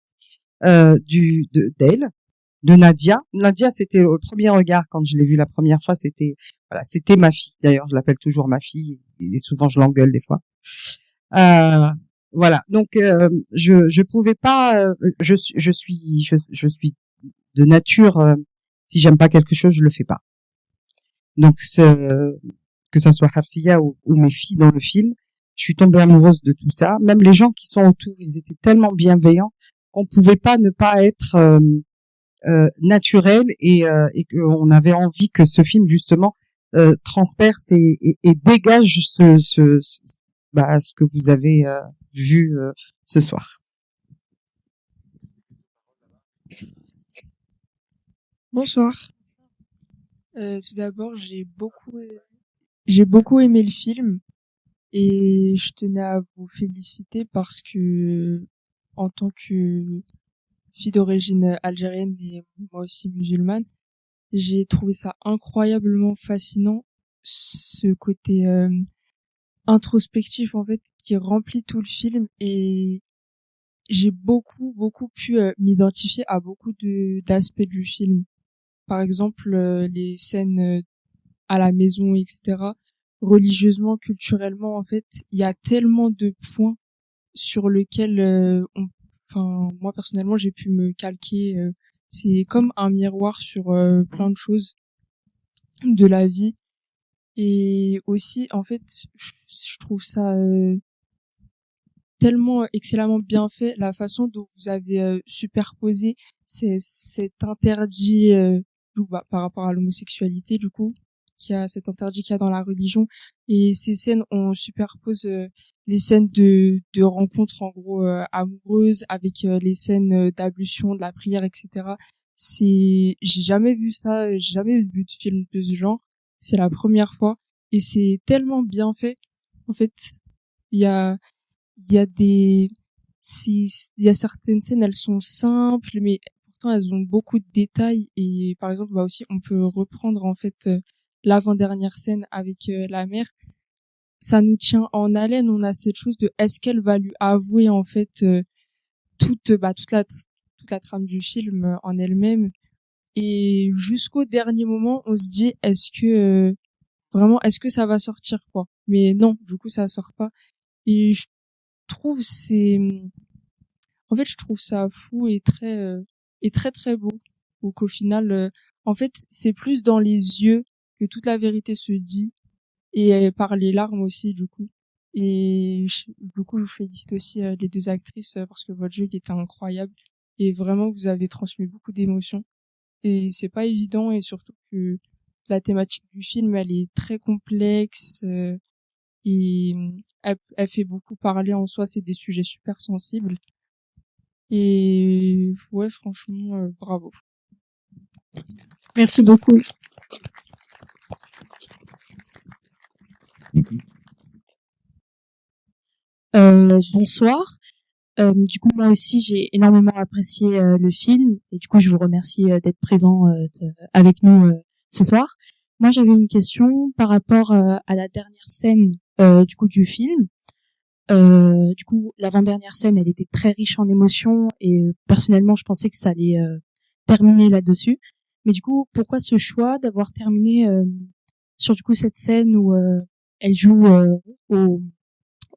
d'elle, de Nadia. Nadia, c'était le premier regard quand je l'ai vue la première fois. C'était ma fille. D'ailleurs, je l'appelle toujours ma fille et souvent je l'engueule des fois. Voilà. Donc, je pouvais pas. Je suis de nature. Si j'aime pas quelque chose, je le fais pas. Donc, que ça soit Hafsia ou mes filles dans le film, je suis tombée amoureuse de tout ça. Même les gens qui sont autour, ils étaient tellement bienveillants qu'on pouvait pas ne pas être naturel et qu'on avait envie que ce film justement transperce et dégage ce que vous avez vu ce soir. Bonsoir. Tout d'abord, j'ai beaucoup aimé le film et je tenais à vous féliciter parce que en tant que fille d'origine algérienne et moi aussi musulmane, j'ai trouvé ça incroyablement fascinant, ce côté introspectif en fait qui remplit tout le film, et j'ai beaucoup pu m'identifier à beaucoup de d'aspects du film. Par exemple, les scènes à la maison, etc. Religieusement, culturellement, en fait, il y a tellement de points sur lesquels enfin, moi personnellement, j'ai pu me calquer. C'est comme un miroir sur plein de choses de la vie. Et aussi, en fait, je trouve ça tellement excellemment bien fait, la façon dont vous avez superposé cet interdit par rapport à l'homosexualité, du coup, qui a cet interdit qu'il y a dans la religion, et ces scènes, on superpose les scènes de rencontres en gros amoureuses avec les scènes d'ablution, de la prière, etc. J'ai jamais vu ça, j'ai jamais vu de film de ce genre. C'est la première fois, et c'est tellement bien fait. En fait, il y a il y a certaines scènes, elles sont simples, mais pourtant elles ont beaucoup de détails. Et par exemple, aussi, on peut reprendre en fait l'avant-dernière scène avec la mère. Ça nous tient en haleine. On a cette chose de est-ce qu'elle va lui avouer en fait toute la trame du film en elle-même. Et jusqu'au dernier moment, on se dit vraiment est-ce que ça va sortir quoi. Mais non, du coup ça sort pas. Et je trouve je trouve ça fou et très beau. Donc au final, en fait, c'est plus dans les yeux que toute la vérité se dit, et par les larmes aussi du coup. Et du coup, je vous félicite aussi les deux actrices parce que votre jeu il était incroyable, et vraiment vous avez transmis beaucoup d'émotions, et c'est pas évident, et surtout que la thématique du film elle est très complexe. Et elle fait beaucoup parler en soi, c'est des sujets super sensibles. Et ouais, franchement, bravo. Merci beaucoup. Bonsoir. Du coup, moi aussi, j'ai énormément apprécié le film, et du coup, je vous remercie d'être présent avec nous ce soir. Moi, j'avais une question par rapport à la dernière scène du coup du film. Du coup, l'avant-dernière scène, elle était très riche en émotions, et personnellement, je pensais que ça allait terminer là-dessus. Mais du coup, pourquoi ce choix d'avoir terminé sur du coup cette scène où elle joue au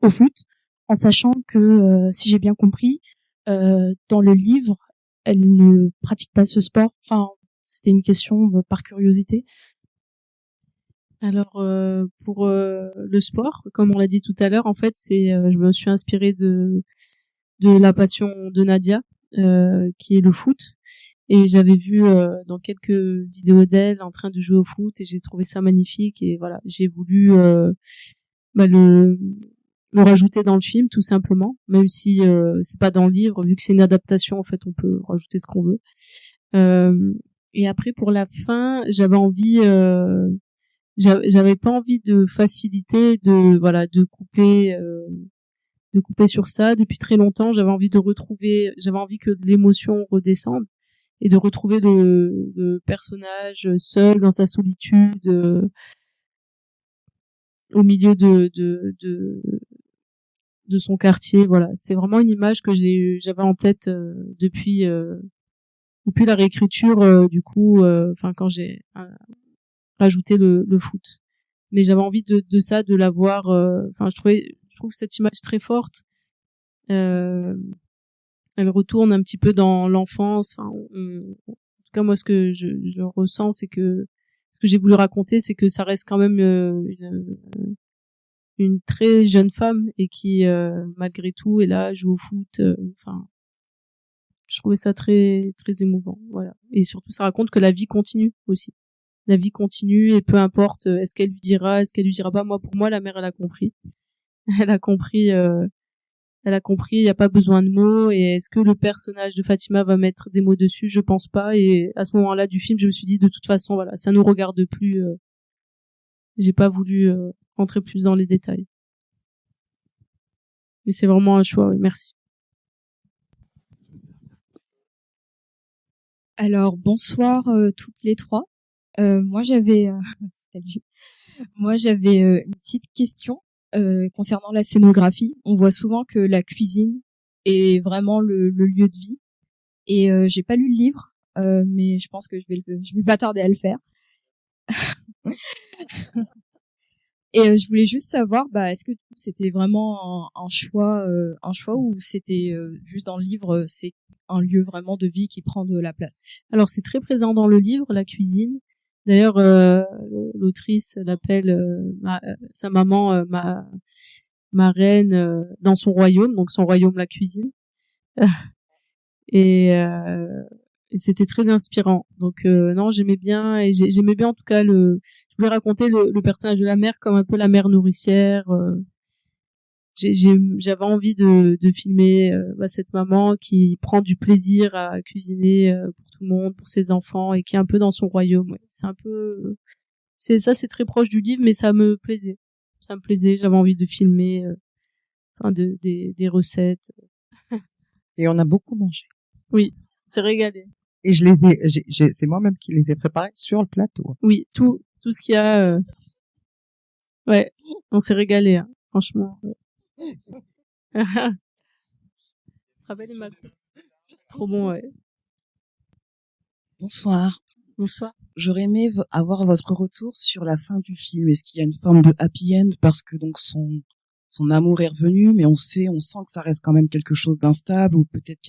foot, en sachant que, si j'ai bien compris, dans le livre, elle ne pratique pas ce sport. Enfin, c'était une question par curiosité. Alors pour le sport, comme on l'a dit tout à l'heure, en fait, je me suis inspirée de la passion de Nadia, qui est le foot, et j'avais vu dans quelques vidéos d'elle en train de jouer au foot, et j'ai trouvé ça magnifique, et voilà, j'ai voulu le rajouter dans le film tout simplement, même si c'est pas dans le livre, vu que c'est une adaptation, en fait, on peut rajouter ce qu'on veut. Et après pour la fin, j'avais pas envie de faciliter, de couper sur ça. Depuis très longtemps, j'avais envie que l'émotion redescende, et de retrouver le personnage seul dans sa solitude, au milieu de son quartier. Voilà, c'est vraiment une image que j'avais en tête depuis la réécriture, du coup, quand j'ai rajouté le foot. Mais j'avais envie de ça, de l'avoir. Je trouve cette image très forte. Elle retourne un petit peu dans l'enfance. En tout cas, moi, ce que je ressens, c'est que ce que j'ai voulu raconter, c'est que ça reste quand même une très jeune femme, et qui, malgré tout, est là, joue au foot. Je trouvais ça très très émouvant. Voilà. Et surtout, ça raconte que la vie continue aussi. La vie continue, et peu importe, est-ce qu'elle lui dira, est-ce qu'elle lui dira pas. Moi, pour moi, la mère, elle a compris. Elle a compris, il n'y a pas besoin de mots. Et est-ce que le personnage de Fatima va mettre des mots dessus? Je pense pas. Et à ce moment-là du film, je me suis dit, de toute façon, voilà, ça nous regarde plus. J'ai pas voulu rentrer plus dans les détails. Mais c'est vraiment un choix, oui. Merci. Alors, bonsoir toutes les trois. Moi, j'avais salut. Moi, j'avais une petite question. concernant la scénographie. On voit souvent que la cuisine est vraiment le lieu de vie. Et j'ai pas lu le livre, mais je pense que je vais pas tarder à le faire. Et je voulais juste savoir, est-ce que c'était vraiment un choix ou c'était juste dans le livre, c'est un lieu vraiment de vie qui prend de la place. Alors c'est très présent dans le livre, la cuisine. D'ailleurs, l'autrice l'appelle sa maman ma reine dans son royaume, donc son royaume la cuisine. Et c'était très inspirant. Donc non, j'aimais bien et j'aimais bien en tout cas je voulais raconter le personnage de la mère comme un peu la mère nourricière. J'avais envie de filmer cette maman qui prend du plaisir à cuisiner pour tout le monde, pour ses enfants et qui est un peu dans son royaume. Ouais. C'est un peu c'est très proche du livre, mais ça me plaisait. J'avais envie de filmer des recettes. Et on a beaucoup mangé. Oui, on s'est régalé. Et c'est moi-même qui les ai préparés sur le plateau. Oui, tout ce qu'il y a. Ouais, on s'est régalé, hein, franchement. Rappelle les macros. Trop bon, ouais. Bonsoir. Bonsoir. J'aurais aimé avoir votre retour sur la fin du film. Est-ce qu'il y a une forme de happy end parce que donc son amour est revenu, mais on sent que ça reste quand même quelque chose d'instable, ou peut-être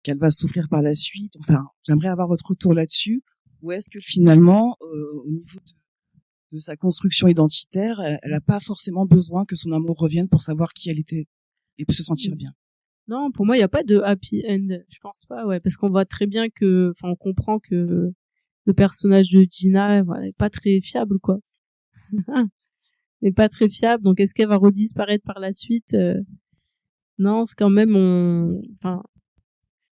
qu'elle va souffrir par la suite. Enfin, j'aimerais avoir votre retour là-dessus. Ou est-ce que finalement, au niveau de sa construction identitaire, elle n'a pas forcément besoin que son amour revienne pour savoir qui elle était et pour se sentir bien? Non, pour moi, il n'y a pas de happy end. Je pense pas, ouais, parce qu'on voit très bien on comprend que le personnage de Gina, voilà, est pas très fiable, quoi. N'est pas très fiable. Donc, est-ce qu'elle va redisparaître par la suite? Non, c'est quand même,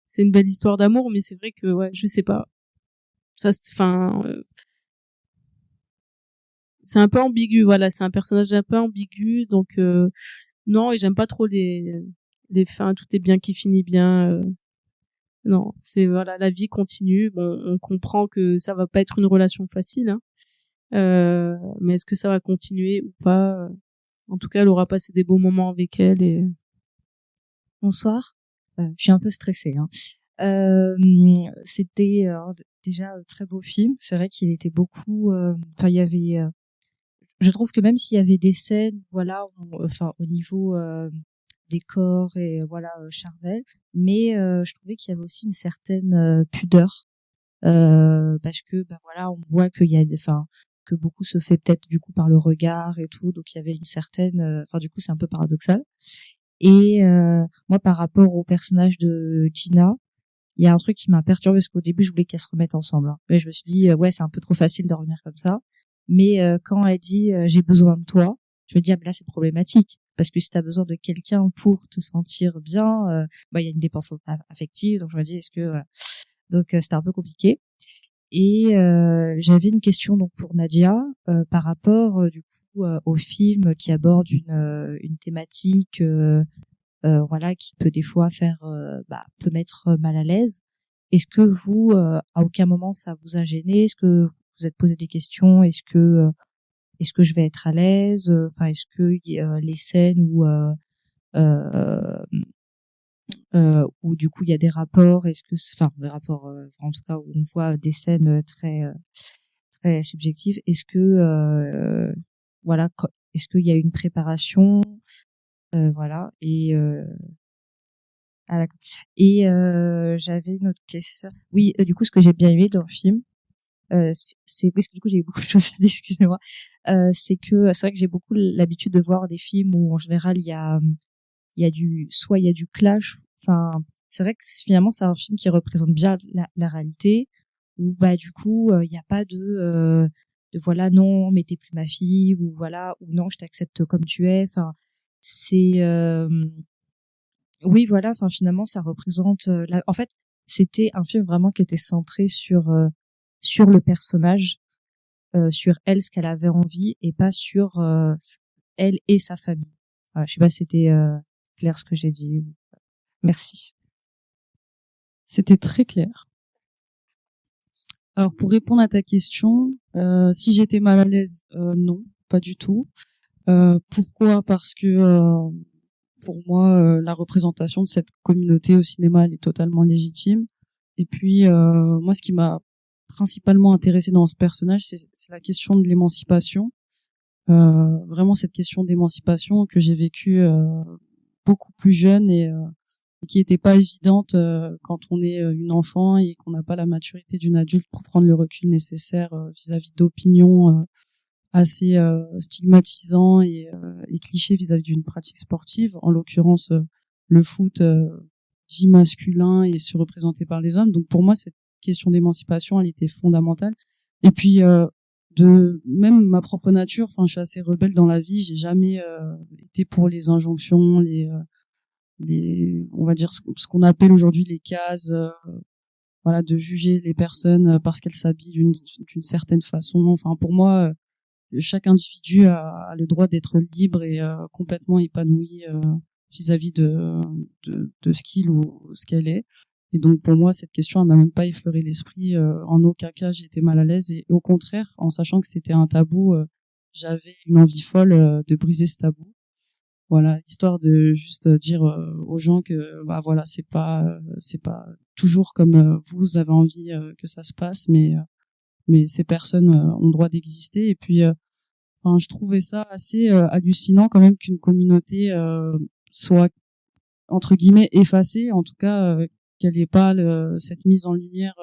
c'est une belle histoire d'amour, mais c'est vrai que, ouais, je sais pas. C'est un peu ambigu, voilà. C'est un personnage un peu ambigu, donc non, et j'aime pas trop les fins. Tout est bien qui finit bien. Non, c'est voilà, la vie continue. Bon, on comprend que ça va pas être une relation facile, hein. Mais est-ce que ça va continuer ou pas? En tout cas, elle aura passé des beaux moments avec elle et. Bonsoir. Je suis un peu stressée, hein. C'était déjà un très beau film. C'est vrai qu'il était beaucoup. Il y avait. Je trouve que même s'il y avait des scènes, voilà, au niveau décor et charnel, mais je trouvais qu'il y avait aussi une certaine pudeur, parce que on voit qu'il y a que beaucoup se fait peut-être du coup par le regard et tout, donc il y avait une certaine, du coup c'est un peu paradoxal. Et moi par rapport au personnage de Gina, il y a un truc qui m'a perturbée parce qu'au début je voulais qu'elles se remettent ensemble, hein. Mais je me suis dit ouais, c'est un peu trop facile de revenir comme ça. Mais quand elle dit j'ai besoin de toi, je me dis là c'est problématique, parce que si t'as besoin de quelqu'un pour te sentir bien, il y a une dépendance affective, donc je me dis est-ce que donc c'était un peu compliqué. Et j'avais une question donc pour Nadia par rapport du coup au film qui aborde une thématique qui peut des fois faire peut mettre mal à l'aise. Est-ce que vous à aucun moment ça vous a gêné? Est-ce que vous êtes posé des questions? Est-ce que je vais être à l'aise? Est-ce que les scènes où du coup il y a des rapports, des rapports, en tout cas où on voit des scènes très très subjectives, est-ce que est-ce qu'il y a une préparation, j'avais une autre question. Oui, du coup ce que j'ai bien aimé dans le film, c'est parce que du coup j'ai eu beaucoup de choses à dire, excusez-moi, c'est vrai que j'ai beaucoup l'habitude de voir des films où en général il y a du clash. C'est vrai que finalement c'est un film qui représente bien la réalité, où du coup il n'y a pas de voilà, non mais t'es plus ma fille, ou voilà, ou non je t'accepte comme tu es. C'est oui, voilà, finalement ça représente en fait c'était un film vraiment qui était centré sur le personnage, sur elle, ce qu'elle avait envie, et pas sur elle et sa famille. Voilà, je sais pas si c'était clair ce que j'ai dit. Merci. C'était très clair. Alors pour répondre à ta question, si j'étais mal à l'aise, non, pas du tout. Pourquoi? Parce que pour moi, la représentation de cette communauté au cinéma, elle est totalement légitime. Et puis, moi, ce qui m'a principalement intéressée dans ce personnage, c'est la question de l'émancipation. Vraiment cette question d'émancipation que j'ai vécue beaucoup plus jeune et qui n'était pas évidente quand on est une enfant et qu'on n'a pas la maturité d'une adulte pour prendre le recul nécessaire vis-à-vis d'opinions assez stigmatisants et clichés vis-à-vis d'une pratique sportive, en l'occurrence le foot dit masculin et surreprésenté par les hommes. Donc pour moi, cette question d'émancipation, elle était fondamentale. Et puis de même ma propre nature, enfin je suis assez rebelle dans la vie, j'ai jamais été pour les injonctions, les on va dire ce qu'on appelle aujourd'hui les cases, voilà, de juger les personnes parce qu'elles s'habillent d'une certaine façon. Enfin pour moi, chaque individu a le droit d'être libre et complètement épanoui vis-à-vis de ce qu'il ou ce qu'elle est. Et donc pour moi, cette question, elle m'a même pas effleuré l'esprit. En aucun cas, j'ai été mal à l'aise. Et au contraire, en sachant que c'était un tabou, j'avais une envie folle de briser ce tabou. Voilà, histoire de juste dire aux gens que bah voilà, c'est pas toujours comme vous avez envie que ça se passe, mais ces personnes ont le droit d'exister. Et puis, enfin, je trouvais ça assez hallucinant quand même qu'une communauté soit entre guillemets effacée, en tout cas qu'elle n'ait pas cette mise en lumière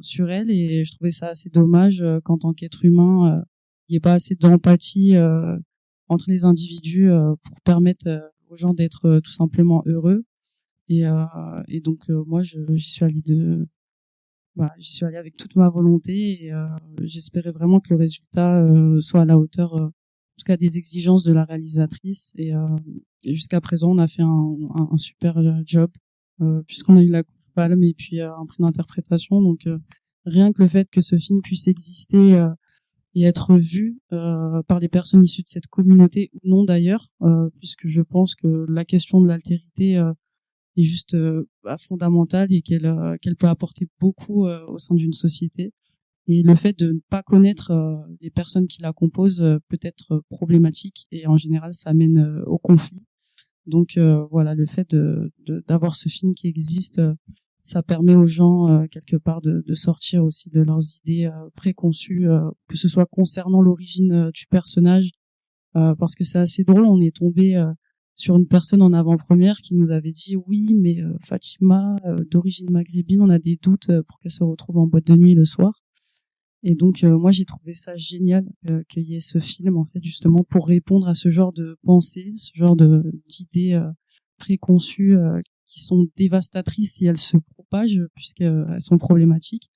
sur elle. Et je trouvais ça assez dommage qu'en tant qu'être humain, il n'y ait pas assez d'empathie entre les individus pour permettre aux gens d'être tout simplement heureux. Et donc moi, j'y suis allée j'y suis allée avec toute ma volonté et j'espérais vraiment que le résultat soit à la hauteur, en tout cas des exigences de la réalisatrice. Et jusqu'à présent, on a fait un super job puisqu'on a eu la Coupe Palme et puis un prix d'interprétation. Donc rien que le fait que ce film puisse exister et être vu par les personnes issues de cette communauté ou non d'ailleurs, puisque je pense que la question de l'altérité est juste fondamentale et qu'elle peut apporter beaucoup au sein d'une société. Et le fait de ne pas connaître les personnes qui la composent peut être problématique et en général ça mène au conflit. Donc voilà, le fait d'avoir ce film qui existe, ça permet aux gens quelque part de sortir aussi de leurs idées préconçues, que ce soit concernant l'origine du personnage, parce que c'est assez drôle, on est tombé sur une personne en avant-première qui nous avait dit oui, mais Fatima, d'origine maghrébine, on a des doutes pour qu'elle se retrouve en boîte de nuit le soir. Et donc moi j'ai trouvé ça génial qu'il y ait ce film en fait justement pour répondre à ce genre de pensée, ce genre d'idées préconçues qui sont dévastatrices si elles se propagent puisqu'elles sont problématiques.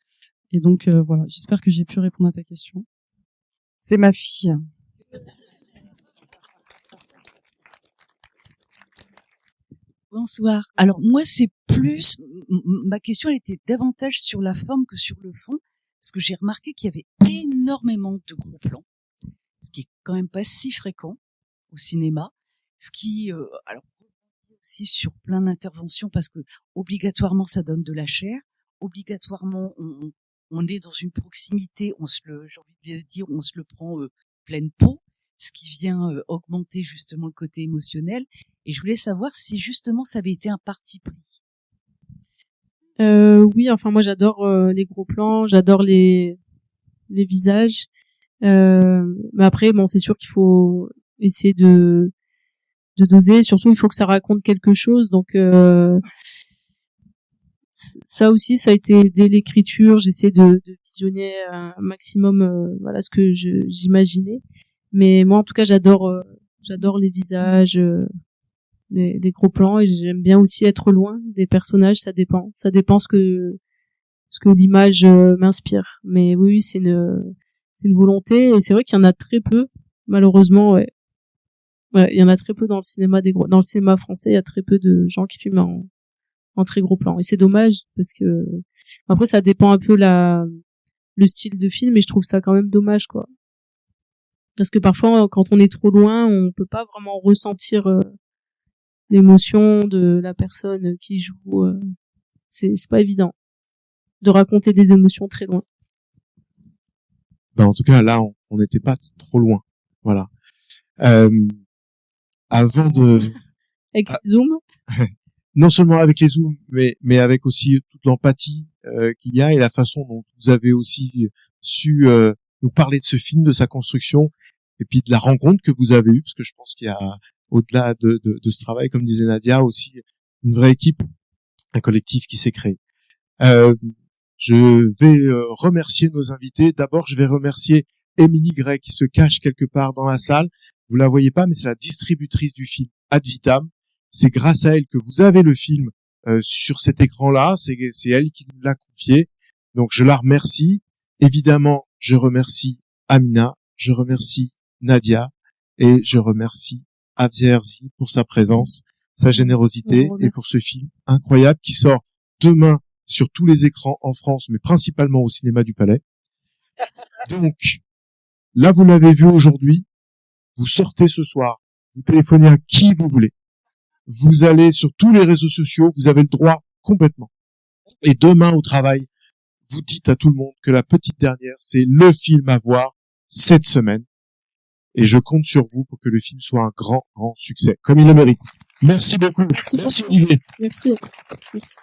Et donc voilà, j'espère que j'ai pu répondre à ta question. C'est ma fille. Bonsoir. Alors moi c'est plus ma question elle était davantage sur la forme que sur le fond parce que j'ai remarqué qu'il y avait énormément de gros plans, ce qui est quand même pas si fréquent au cinéma, ce qui alors aussi sur plein d'interventions parce que obligatoirement ça donne de la chair, obligatoirement on est dans une proximité, j'ai envie de dire on se le prend pleine peau, ce qui vient augmenter justement le côté émotionnel. Et je voulais savoir si justement ça avait été un parti pris. Oui, enfin moi j'adore les gros plans, j'adore les visages. Mais après bon, c'est sûr qu'il faut essayer de doser. Surtout il faut que ça raconte quelque chose. Donc ça aussi, ça a été dès l'écriture. J'essaie de visionner un maximum voilà ce que j'imaginais. Mais moi en tout cas j'adore les visages. Les gros plans et j'aime bien aussi être loin des personnages, ça dépend ce que l'image m'inspire. Mais oui, c'est une volonté et c'est vrai qu'il y en a très peu malheureusement. Ouais, il y en a très peu dans le cinéma dans le cinéma français, il y a très peu de gens qui filment en très gros plans et c'est dommage parce que après ça dépend un peu le style de film et je trouve ça quand même dommage quoi. Parce que parfois quand on est trop loin, on peut pas vraiment ressentir l'émotion de la personne qui joue, c'est pas évident de raconter des émotions très loin. Ben, en tout cas, là, on n'était pas trop loin. Voilà. Avant de avec les zooms, non seulement avec les zooms, mais avec aussi toute l'empathie qu'il y a et la façon dont vous avez aussi su nous parler de ce film, de sa construction, et puis de la rencontre que vous avez eue, parce que je pense qu'il y a, au-delà de ce travail, comme disait Nadia, aussi une vraie équipe, un collectif qui s'est créé. Je vais remercier nos invités. D'abord, je vais remercier Émilie Gray qui se cache quelque part dans la salle. Vous la voyez pas, mais c'est la distributrice du film Ad Vitam. C'est grâce à elle que vous avez le film sur cet écran-là. C'est elle qui nous l'a confié. Donc, je la remercie. Évidemment, je remercie Amina, je remercie Nadia et je remercie Avia Herzi pour sa présence, sa générosité et pour ce film incroyable qui sort demain sur tous les écrans en France, mais principalement au cinéma du Palais. Donc, là, vous l'avez vu aujourd'hui. Vous sortez ce soir. Vous téléphonez à qui vous voulez. Vous allez sur tous les réseaux sociaux. Vous avez le droit complètement. Et demain au travail, vous dites à tout le monde que La Petite Dernière, c'est le film à voir cette semaine. Et je compte sur vous pour que le film soit un grand, grand succès, comme il le mérite. Merci beaucoup. Merci Olivier. Merci. Merci.